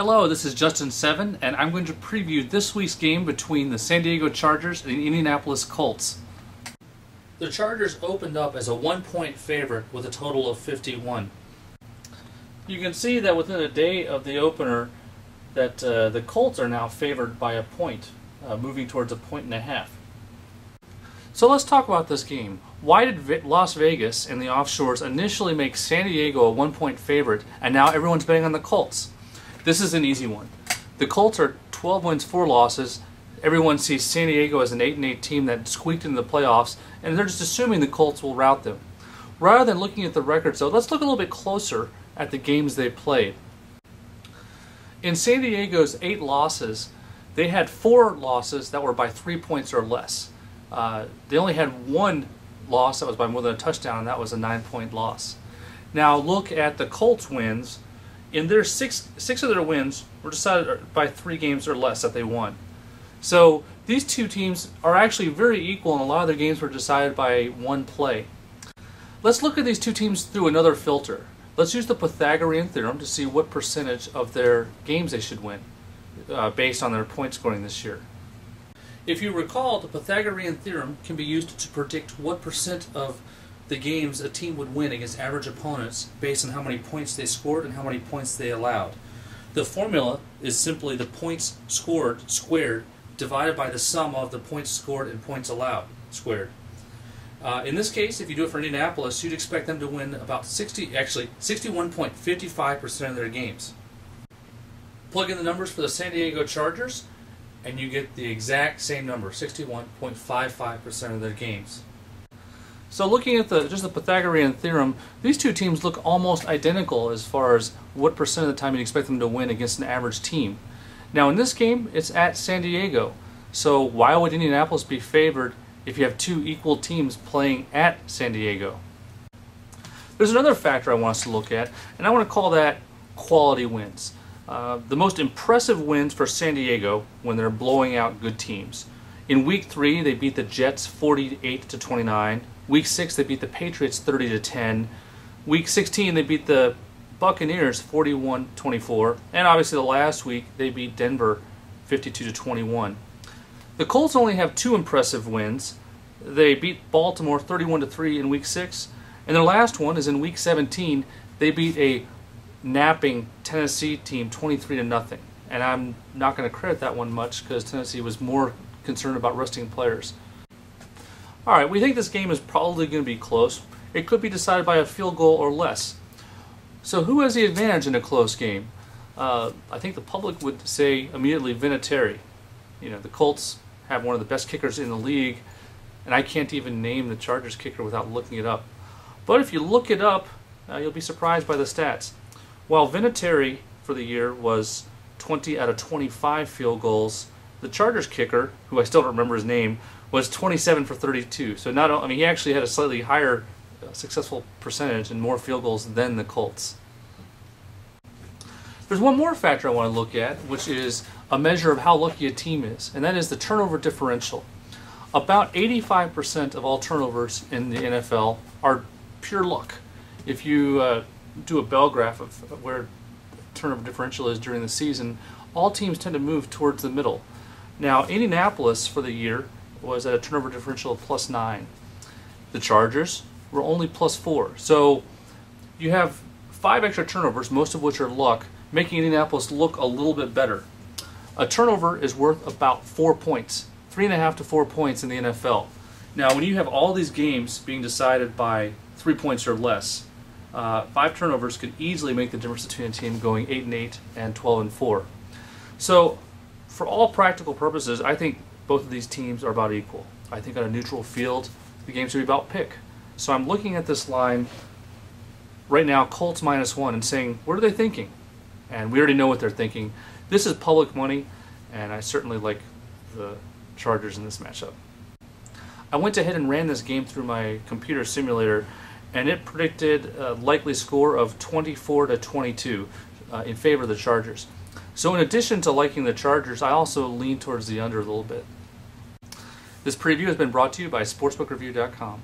Hello, this is Justin7, and I'm going to preview this week's game between the San Diego Chargers and the Indianapolis Colts. The Chargers opened up as a 1-point favorite with a total of 51. You can see that within a day of the opener that the Colts are now favored by a point, moving towards a 1.5. So let's talk about this game. Why did Las Vegas and the offshores initially make San Diego a 1-point favorite, and now everyone's betting on the Colts? This is an easy one. The Colts are 12 wins, 4 losses. Everyone sees San Diego as an 8-8 team that squeaked into the playoffs, and they're just assuming the Colts will rout them. Rather than looking at the records, though, let's look a little bit closer at the games they played. In San Diego's 8 losses, they had 4 losses that were by 3 points or less. They only had 1 loss that was by more than a touchdown, and that was a 9-point loss. Now look at the Colts wins. In their six of their wins were decided by 3 games or less that they won. So these two teams are actually very equal, and a lot of their games were decided by 1 play. Let's look at these two teams through another filter. Let's use the Pythagorean theorem to see what percentage of their games they should win based on their point scoring this year. If you recall, the Pythagorean theorem can be used to predict what percent of the games a team would win against average opponents based on how many points they scored and how many points they allowed. The formula is simply the points scored squared divided by the sum of the points scored and points allowed squared. In this case, if you do it for Indianapolis, you'd expect them to win about 61.55% of their games. Plug in the numbers for the San Diego Chargers, and you get the exact same number, 61.55% of their games. So looking at just the Pythagorean theorem, these two teams look almost identical as far as what percent of the time you'd expect them to win against an average team. Now in this game, it's at San Diego. So why would Indianapolis be favored if you have 2 equal teams playing at San Diego? There's another factor I want us to look at, and I want to call that quality wins. The most impressive wins for San Diego when they're blowing out good teams. In Week 3, they beat the Jets 48-29. Week 6, they beat the Patriots 30-10. Week 16, they beat the Buccaneers 41-24. And obviously the last week, they beat Denver 52-21. The Colts only have 2 impressive wins. They beat Baltimore 31-3 in Week 6. And their last one is in Week 17. They beat a napping Tennessee team 23-0. And I'm not going to credit that one much because Tennessee was more concerned about resting players. Alright, we think this game is probably going to be close. It could be decided by a field goal or less. So who has the advantage in a close game? I think the public would say immediately Vinatieri. You know, the Colts have one of the best kickers in the league, and I can't even name the Chargers kicker without looking it up. But if you look it up, you'll be surprised by the stats. While Vinatieri for the year was 20 out of 25 field goals, the Chargers kicker, who I still don't remember his name, was 27 for 32. So he actually had a slightly higher successful percentage and more field goals than the Colts. There's one more factor I want to look at, which is a measure of how lucky a team is, and that is the turnover differential. About 85% of all turnovers in the NFL are pure luck. If you do a bell graph of where turnover differential is during the season, all teams tend to move towards the middle. Now, Indianapolis for the year was at a turnover differential of +9. The Chargers were only +4. So you have 5 extra turnovers, most of which are luck, making Indianapolis look a little bit better. A turnover is worth about 4 points, 3.5 to 4 points in the NFL. Now, when you have all these games being decided by 3 points or less, 5 turnovers could easily make the difference between a team going 8-8 and 12-4. So, for all practical purposes, I think both of these teams are about equal. I think on a neutral field, the game should be about pick. So I'm looking at this line right now, Colts -1, and saying, what are they thinking? And we already know what they're thinking. This is public money, and I certainly like the Chargers in this matchup. I went ahead and ran this game through my computer simulator, and it predicted a likely score of 24-22 in favor of the Chargers. So in addition to liking the Chargers, I also lean towards the under a little bit. This preview has been brought to you by sportsbookreview.com.